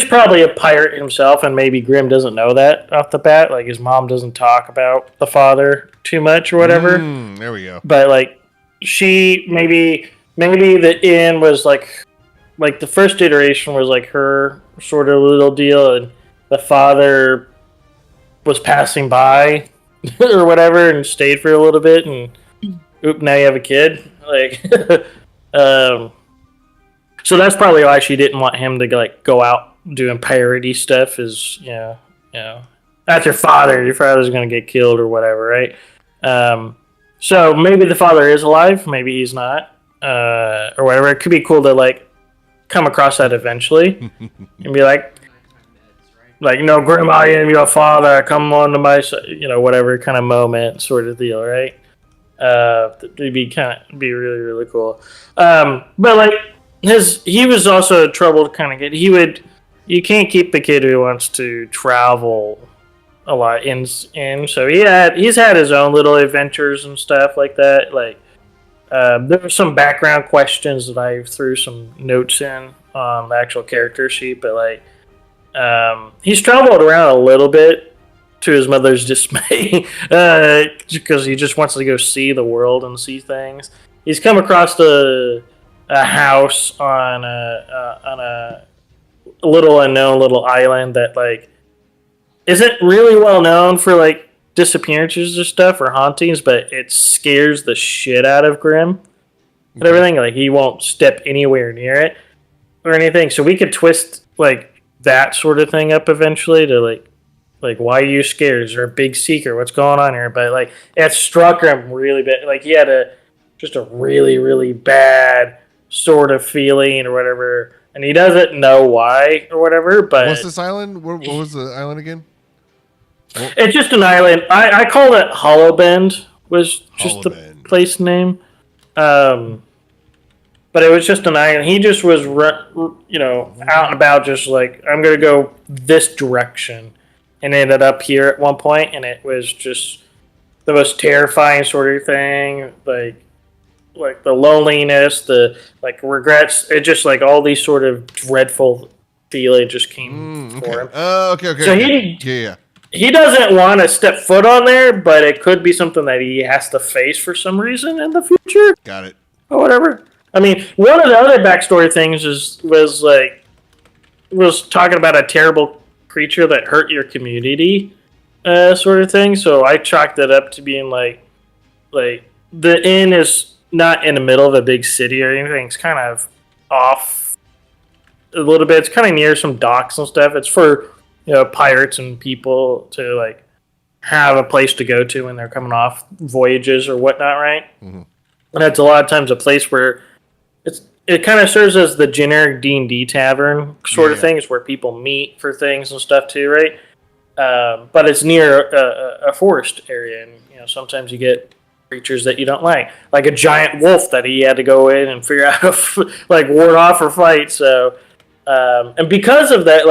[SPEAKER 4] probably a pirate himself, and maybe Grimm doesn't know that off the bat. Like his mom doesn't talk about the father too much or whatever.
[SPEAKER 1] There we go.
[SPEAKER 4] But like she maybe the inn was like the first iteration was like her sort of little deal, and the father was passing by or whatever and stayed for a little bit, and now you have a kid. Like, so that's probably why she didn't want him to like go out doing piratey stuff. Is that's your father. Your father's gonna get killed or whatever, right? So maybe the father is alive, maybe he's not, or whatever. It could be cool to like come across that eventually and be like, Grandma, I am your father. Come on to my, whatever kind of moment, sort of deal, right? It'd be really really cool. But like he was also a troubled kind of kid. You can't keep the kid who wants to travel a lot in, so he's had his own little adventures and stuff like that. Like there were some background questions that I threw some notes in on the actual character sheet, but like he's traveled around a little bit to his mother's dismay because he just wants to go see the world and see things. He's come across a house on a little unknown little island that like isn't really well known for like disappearances or stuff or hauntings, but it scares the shit out of Grimm and everything. Like he won't step anywhere near it or anything. So we could twist like that sort of thing up eventually to like why are you scared? Is there a big secret? What's going on here? But like it struck him really bad. Like he had just a really really bad sort of feeling or whatever, and he doesn't know why or whatever. But
[SPEAKER 1] what's this island? What was the island again?
[SPEAKER 4] It's just an island. I called it Hollow Bend. Was just the place name. But it was just an island. He just was, out and about, just like I'm gonna go this direction, and ended up here at one point, and it was just the most terrifying sort of thing. Like the loneliness, the like regrets. It just like all these sort of dreadful feelings just came for him.
[SPEAKER 1] Okay.
[SPEAKER 4] So he doesn't want to step foot on there, but it could be something that he has to face for some reason in the future.
[SPEAKER 1] Got it.
[SPEAKER 4] Or whatever. I mean, one of the other backstory things was talking about a terrible creature that hurt your community, sort of thing. So I chalked it up to being like the inn is not in the middle of a big city or anything. It's kind of off a little bit. It's kind of near some docks and stuff. It's for pirates and people to like have a place to go to when they're coming off voyages or whatnot, right? Mm-hmm. And it's a lot of times a place where it kind of serves as the generic D&D tavern sort of things where people meet for things and stuff too, right? But it's near a forest area, and sometimes you get creatures that you don't like a giant wolf that he had to go in and figure out how to ward off or fight. So, and because of that,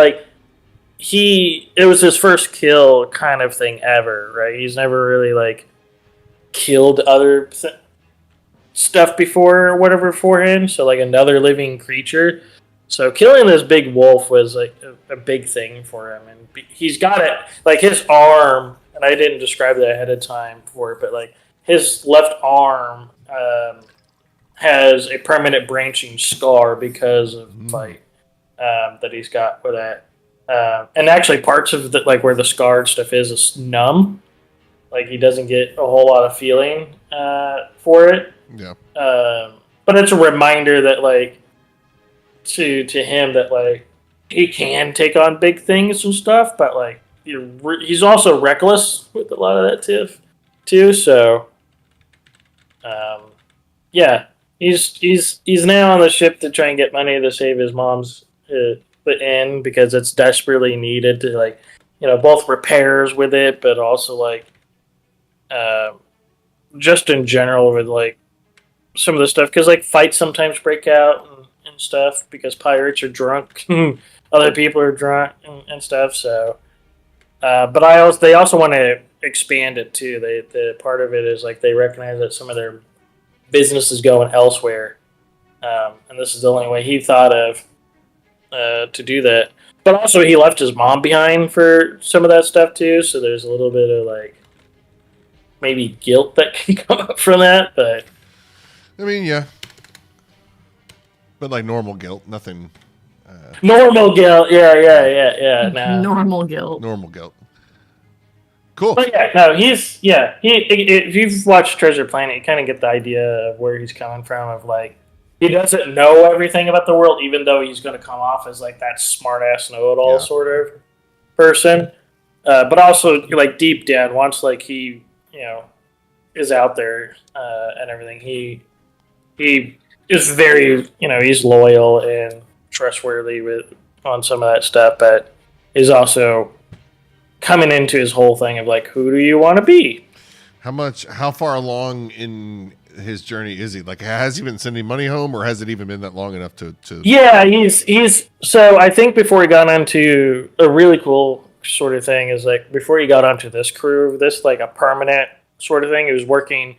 [SPEAKER 4] it was his first kill kind of thing ever, right? He's never really killed other stuff before or whatever for him, so another living creature. So killing this big wolf was a big thing for him, and he's got it his arm, and I didn't describe that ahead of time for it, but his left arm has a permanent branching scar because of that he's got with that, and actually parts of where the scarred stuff is numb. He doesn't get a whole lot of feeling for it.
[SPEAKER 1] Yeah.
[SPEAKER 4] But it's a reminder that to him that he can take on big things and stuff, but he's also reckless with a lot of that too. So yeah, he's now on the ship to try and get money to save his mom's inn because it's desperately needed to both repairs with it, but also just in general with some of the stuff, because fights sometimes break out and stuff because pirates are drunk, other people are drunk and stuff. So, but they also want to expand it too. The part of it is they recognize that some of their business is going elsewhere, and this is the only way he thought of to do that. But also, he left his mom behind for some of that stuff too. So there's a little bit of maybe guilt that can come up from that, but.
[SPEAKER 1] I mean, yeah. But normal guilt, nothing.
[SPEAKER 4] Normal guilt, yeah. No.
[SPEAKER 2] Normal guilt.
[SPEAKER 1] Normal guilt. Cool.
[SPEAKER 4] But yeah, no, if you've watched Treasure Planet, you kind of get the idea of where he's coming from. Of he doesn't know everything about the world, even though he's going to come off as that smart ass know-it-all sort of person. But also, deep down, once he is out there and everything, he is very, he's loyal and trustworthy on some of that stuff, but is also coming into his whole thing of who do you want to be?
[SPEAKER 1] How far along in his journey is he? Has he been sending money home, or has it even been that long enough to?
[SPEAKER 4] Yeah, he's so I think before he got onto a really cool sort of thing is before he got onto this crew, this a permanent sort of thing, he was working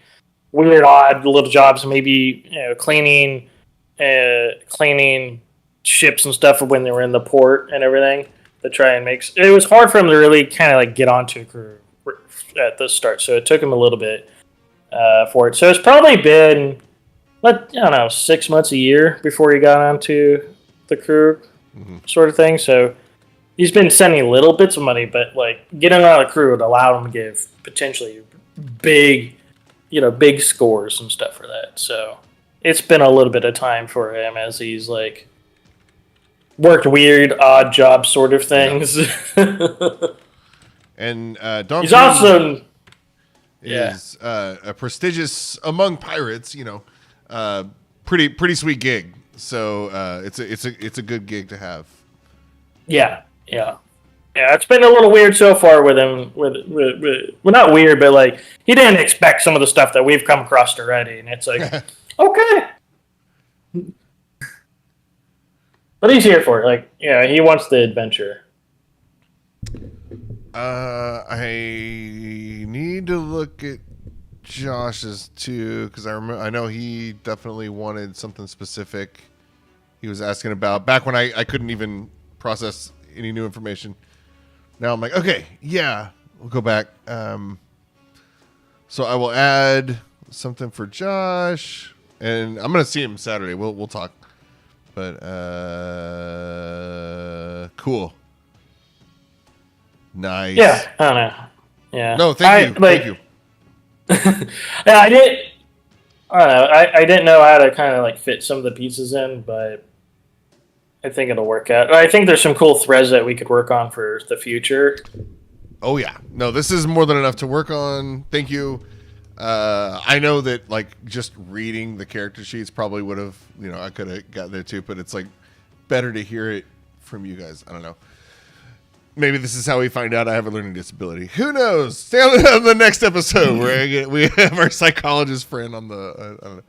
[SPEAKER 4] weird, odd little jobs, maybe cleaning ships and stuff when they were in the port and everything to try and make. It was hard for him to really kind of get onto a crew at the start, so it took him a little bit for it. So it's probably been, I don't know, 6 months, a year before he got onto the crew, sort of thing. So he's been sending little bits of money, but getting on the crew would allow him to give potentially big scores and stuff for that. So it's been a little bit of time for him as he's worked weird, odd job sort of things. Yeah.
[SPEAKER 1] And Don
[SPEAKER 4] he's also
[SPEAKER 1] is a prestigious among pirates. Pretty sweet gig. So it's a good gig to have.
[SPEAKER 4] Yeah. It's been a little weird so far with him. Well, not weird, but he didn't expect some of the stuff that we've come across already, and it's okay. But he's here for it. He wants the adventure.
[SPEAKER 1] I need to look at Josh's too, because I know he definitely wanted something specific. He was asking about back when I couldn't even process any new information. Now I'm okay, yeah, we'll go back. So I will add something for Josh, and I'm gonna see him Saturday. We'll talk. But cool, nice.
[SPEAKER 4] Yeah, I don't know. Yeah.
[SPEAKER 1] No, thank you. Thank you.
[SPEAKER 4] Yeah, I don't know. I didn't know how to kind of fit some of the pieces in, but I think it'll work out. I think there's some cool threads that we could work on for the future.
[SPEAKER 1] Oh yeah, no, this is more than enough to work on. Thank you. I know that like just reading the character sheets probably would have, I could have got there too, but it's like better to hear it from you guys. I don't know. Maybe this is how we find out I have a learning disability. Who knows? Stay on the next episode where we have our psychologist friend on the.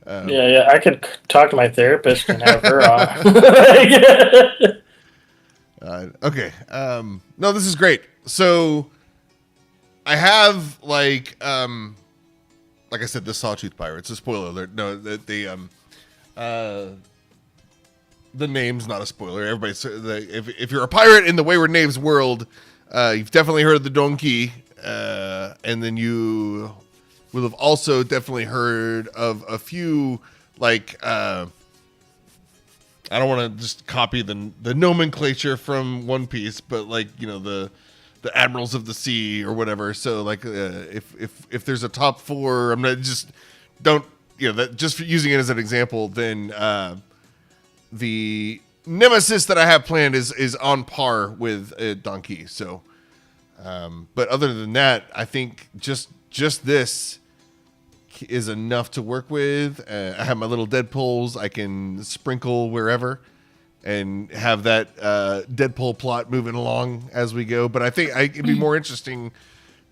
[SPEAKER 4] Yeah. I could talk to my therapist and have her on.
[SPEAKER 1] Okay. No, this is great. So I have like I said, the Sawtooth Pirates. A spoiler alert. No, the name's not a spoiler. Everybody's if you're a pirate in the Wayward Knaves world, you've definitely heard of the donkey, and then you will have also definitely heard of a few like I don't want to just copy the nomenclature from One Piece, but like the Admirals of the Sea or whatever. So like if there's a top four, I'm not just don't that just for using it as an example, then the nemesis that I have planned is on par with Donkey. So, but other than that, I think just this is enough to work with. I have my little Deadpools I can sprinkle wherever and have that Deadpool plot moving along as we go. But I think it'd be more interesting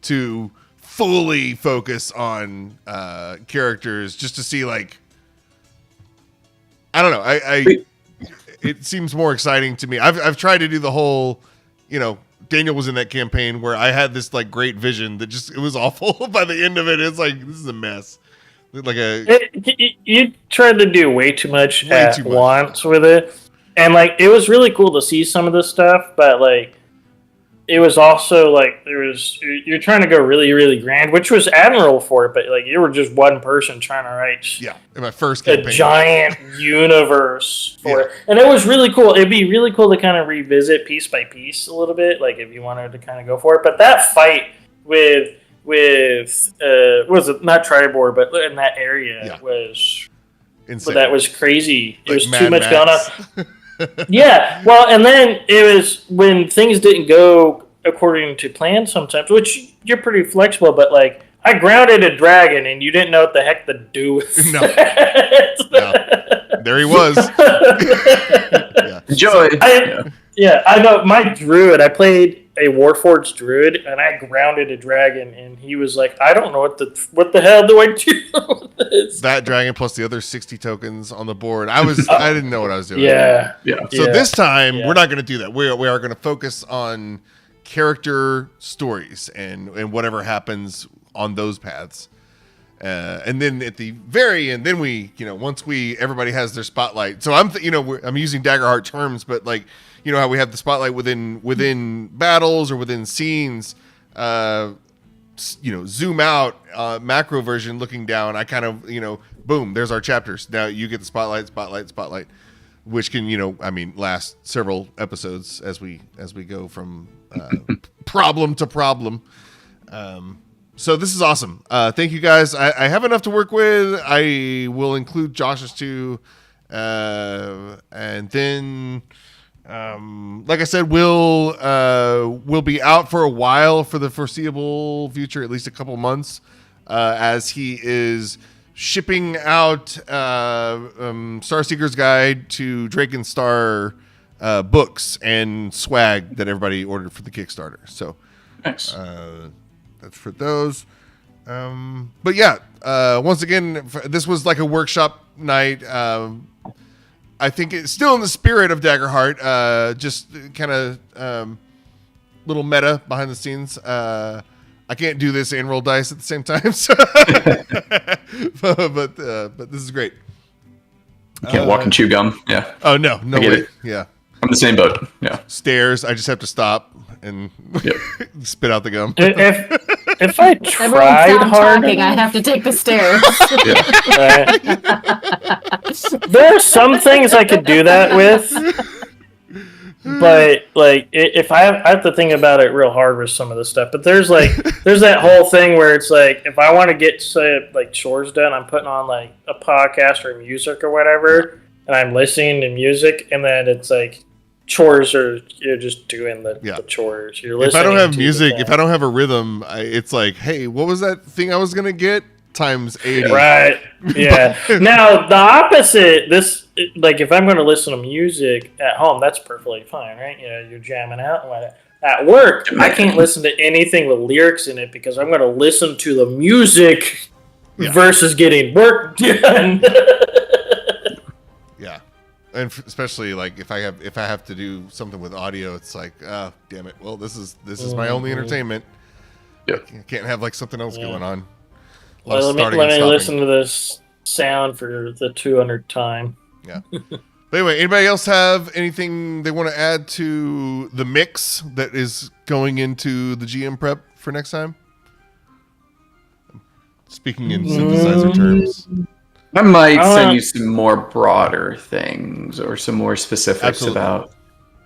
[SPEAKER 1] to fully focus on characters just to see like, I don't know. It seems more exciting to me. I've tried to do the whole, Daniel was in that campaign where I had this like great vision that it was awful. By the end of it, it's like, this is a mess.
[SPEAKER 4] You tried to do way too much once with it. And like, it was really cool to see some of this stuff, but like, it was also like you're trying to go really, really grand, which was admirable for it, but like you were just one person trying to write
[SPEAKER 1] in my first campaign,
[SPEAKER 4] a giant universe for it. And it was really cool. It'd be really cool to kind of revisit piece by piece a little bit, like if you wanted to kind of go for it. But that fight with was it not Tribor, but in that area was insane. That was crazy. Like it was too much going on. Yeah, well, and then it was when things didn't go according to plan sometimes, which you're pretty flexible, but like I grounded a dragon and you didn't know what the heck to do with
[SPEAKER 1] no. There he was.
[SPEAKER 3] Enjoy.
[SPEAKER 4] I know my druid, I played a Warforged druid and I grounded a dragon and he was like, I don't know what the hell do I do with this?
[SPEAKER 1] That dragon plus the other 60 tokens on the board. I didn't know what I was doing.
[SPEAKER 4] Yeah.
[SPEAKER 1] So this time we're not going to do that. We are going to focus on character stories and whatever happens on those paths. And then at the very end, then we, once everybody has their spotlight. So I'm using Daggerheart terms, but like, how we have the spotlight within battles or within scenes, zoom out, macro version looking down. I kind of, boom, there's our chapters. Now you get the spotlight, which can, last several episodes as we go from problem to problem. So this is awesome. Thank you guys. I have enough to work with. I will include Josh's too. And then, like I said, we'll be out for a while for the foreseeable future, at least a couple months, as he is shipping out Starseeker's Guide to Drake and Star books and swag that everybody ordered for the Kickstarter. So
[SPEAKER 3] nice.
[SPEAKER 1] That's for those. But yeah, once again, this was like a workshop night. I think it's still in the spirit of Daggerheart, just kind of little meta behind the scenes. I can't do this and roll dice at the same time, so but this is great.
[SPEAKER 3] You can't walk and chew gum. Yeah.
[SPEAKER 1] Oh no way.
[SPEAKER 3] It.
[SPEAKER 1] Yeah.
[SPEAKER 3] I'm the same boat. Yeah.
[SPEAKER 1] Stairs. I just have to stop and spit out the gum.
[SPEAKER 4] If I tried hard,
[SPEAKER 2] talking, I have to take the stairs.
[SPEAKER 4] There are some things I could do that with, but like if I have to think about it real hard with some of the stuff. But there's that whole thing where it's like if I want to get like chores done, I'm putting on like a podcast or music or whatever, and I'm listening to music, and then it's like chores are you're just doing the chores. You're listening.
[SPEAKER 1] If I don't have
[SPEAKER 4] to
[SPEAKER 1] music, if I don't have a rhythm, it's like, hey, what was that thing I was gonna get? Times 80.
[SPEAKER 4] Right. Yeah. Now the opposite. Like if I'm going to listen to music at home, that's perfectly fine, right? You know, you're jamming out and whatnot. At work, I can't listen to anything with lyrics in it because I'm going to listen to the music versus getting work done.
[SPEAKER 1] Yeah, and especially like if I have to do something with audio, it's like, oh, damn it. Well, this is my only entertainment.
[SPEAKER 3] Yeah,
[SPEAKER 1] I can't have like something else going on.
[SPEAKER 4] Let me listen to this sound for the 200th time.
[SPEAKER 1] Yeah. But anyway, anybody else have anything they want to add to the mix that is going into the GM prep for next time? Speaking in synthesizer terms.
[SPEAKER 3] I might send you some more broader things or some more specifics about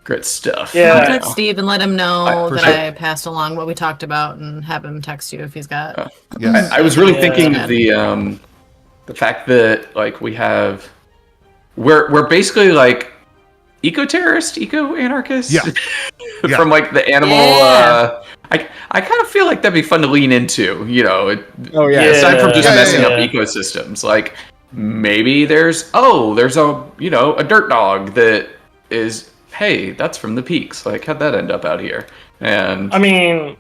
[SPEAKER 3] grit stuff.
[SPEAKER 2] Yeah. I'll text Steve and let him know that I passed along what we talked about and have him text you if he's got.
[SPEAKER 3] I was really thinking of the fact that like we're basically like eco-terrorist, eco-anarchists.
[SPEAKER 1] Yeah.
[SPEAKER 3] From like the animal. I kind of feel like that'd be fun to lean into. You know. Aside from just messing up ecosystems, like maybe there's a dirt dog that is. Hey, that's from the peaks. Like, how'd that end up out here? And
[SPEAKER 4] I mean,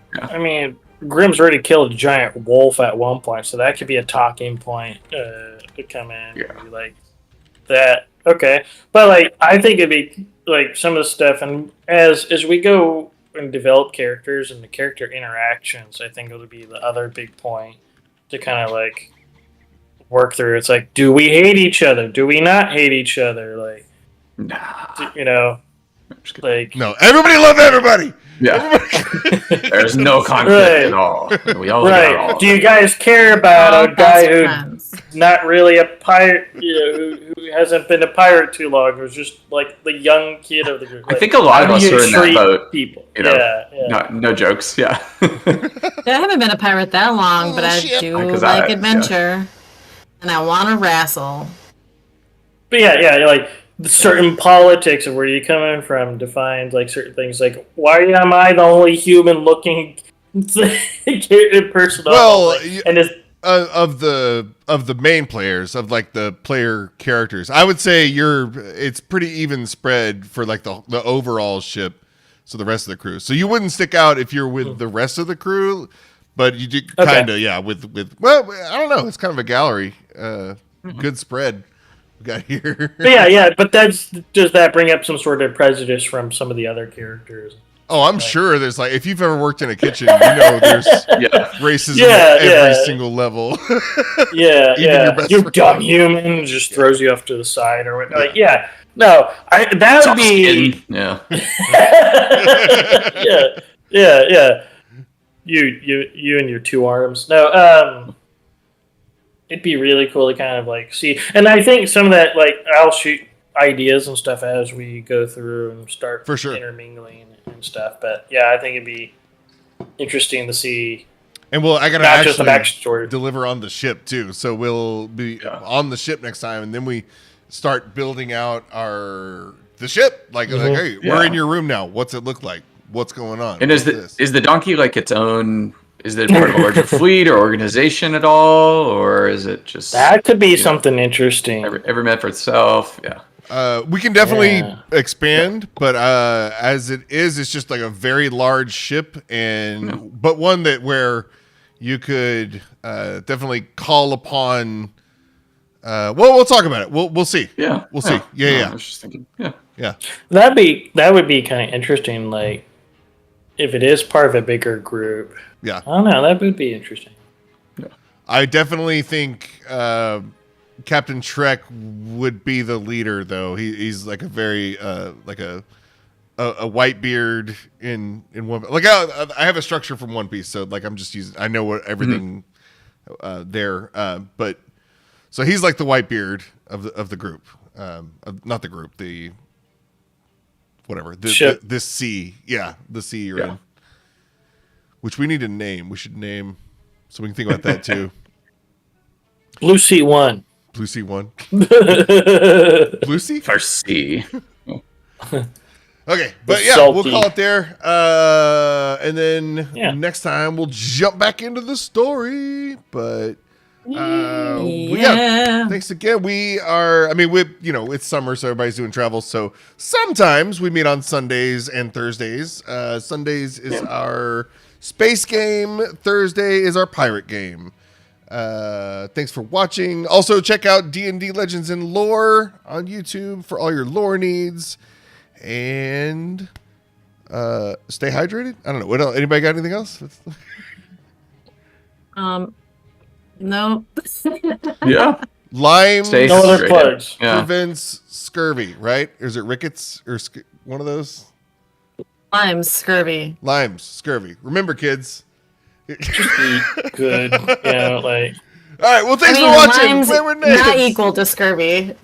[SPEAKER 4] Grimm's already killed a giant wolf at one point, so that could be a talking point to come in. Yeah. Like that. Okay, but like I think it'd be like some of the stuff, and as we go and develop characters and the character interactions, I think it'll be the other big point to kind of like work through. It's like, do we hate each other? Do we not hate each other? Like, like
[SPEAKER 1] no, everybody love everybody.
[SPEAKER 3] Yeah, there's no conflict at all. We all
[SPEAKER 4] Do you guys care about a guy who's not really a pirate? Who hasn't been a pirate too long? Who's just like the young kid of the group? Like,
[SPEAKER 3] I think a lot of us are in that boat.
[SPEAKER 4] People,
[SPEAKER 3] no jokes. Yeah,
[SPEAKER 2] I haven't been a pirate that long, but I do like adventure, and I want to wrestle.
[SPEAKER 4] But like. Certain politics of where you're coming from defines like certain things. Like, why am I the only human-looking person?
[SPEAKER 1] Well, of the main players, of like the player characters, I would say it's pretty even spread for like the overall ship. So the rest of the crew. So you wouldn't stick out if you're with the rest of the crew, but you do kind of with. Well, I don't know. It's kind of a gallery. Good spread. Got here.
[SPEAKER 4] But does that bring up some sort of prejudice from some of the other characters?
[SPEAKER 1] Oh, I'm sure there's like, if you've ever worked in a kitchen, there's racism at every single level.
[SPEAKER 4] You dumb human just throws you off to the side or what? Like, no, that would be You and your two arms. No, it'd be really cool to kind of like see, and I think some of that, like, I'll shoot ideas and stuff as we go through and start intermingling and stuff. But I think it'd be interesting to see.
[SPEAKER 1] And I gotta actually deliver on the ship too, so we'll be on the ship next time, and then we start building out the ship. Like, hey, we're in your room now. What's it look like? What's going on?
[SPEAKER 3] And is the donkey like its own? Is it part of a larger fleet or organization at all, or is it just
[SPEAKER 4] that could be something interesting?
[SPEAKER 3] Every man for itself. Yeah.
[SPEAKER 1] We can definitely expand, but as it is, it's just like a very large ship, but one where you could definitely call upon. We'll talk about it. We'll see.
[SPEAKER 3] Yeah,
[SPEAKER 1] we'll see. I
[SPEAKER 3] was just thinking.
[SPEAKER 1] Yeah.
[SPEAKER 4] That would be kind of interesting. Like, if it is part of a bigger group.
[SPEAKER 1] Yeah.
[SPEAKER 4] I don't know. That would be interesting.
[SPEAKER 1] Yeah. I definitely think Captain Trek would be the leader, though. He's like a very like a white beard in one. Like I have a structure from One Piece, so like I'm just using. I know what everything there, but so he's like the white beard of the group, not the group, the whatever this sea, the sea you're in. Which we need to name. We should name, so we can think about that too.
[SPEAKER 4] Blue Sea 1.
[SPEAKER 1] Blue Sea 1. Blue Sea?
[SPEAKER 3] First Sea.
[SPEAKER 1] Okay, but we'll call it there. And then next time we'll jump back into the story. But thanks again. It's summer, so everybody's doing travel. So sometimes we meet on Sundays and Thursdays. Sundays is our space game. Thursday is our pirate game. Thanks for watching. Also, check out D&D Legends and Lore on YouTube for all your lore needs. And stay hydrated. I don't know. What else? Anybody got anything else?
[SPEAKER 2] No.
[SPEAKER 3] Yeah.
[SPEAKER 1] Lime
[SPEAKER 4] no other plugs.
[SPEAKER 1] Prevents scurvy, right? Or is it rickets or one of those?
[SPEAKER 2] Lime's scurvy.
[SPEAKER 1] Remember, kids.
[SPEAKER 4] Just eat good. All right.
[SPEAKER 1] Well, thanks for watching.
[SPEAKER 2] Lime's not equal to scurvy.